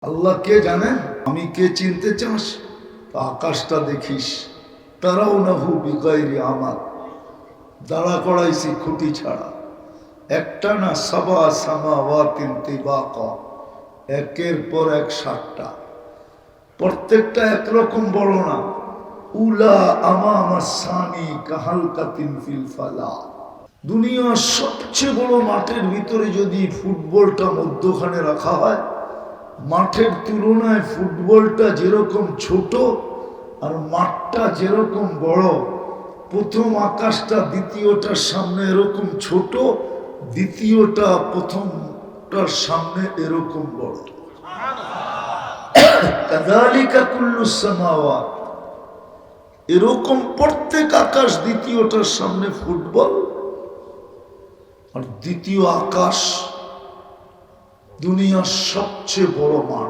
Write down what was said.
আল্লাহ কে জানেন? আমি কে চিনতে চাস? আকাশটা দেখিস, তারাও নাহু বিগাইরি আমাল, দাঁড়া করাইছি খুঁটি ছাড়া, একটা না সাবা সামাওয়াতিন তিবাকা, একের পর এক 7টা, প্রত্যেকটা একরকম বড় না। উলা আমামা সানি কাহালকাতিন ফিল ফালা। দুনিয়ার সবচেয়ে বড় মাঠের ভিতরে যদি ফুটবলটা মধ্যখানে রাখা হয়, মাঠের তুলনায় ফুটবলটা যেরকম ছোট আর মাঠটা যেরকম বড়, প্রথম আকাশটা দ্বিতীয়টার সামনে এরকম ছোট, দ্বিতীয়টা প্রথমটার সামনে এরকম বড়। কাযালিকা কুল্লুস সামাওয়াত, এরকম প্রত্যেক আকাশ দ্বিতীয়টার সামনে ফুটবল, আর দ্বিতীয় আকাশ দুনিয়ার সবচেয়ে বড় মাঠ।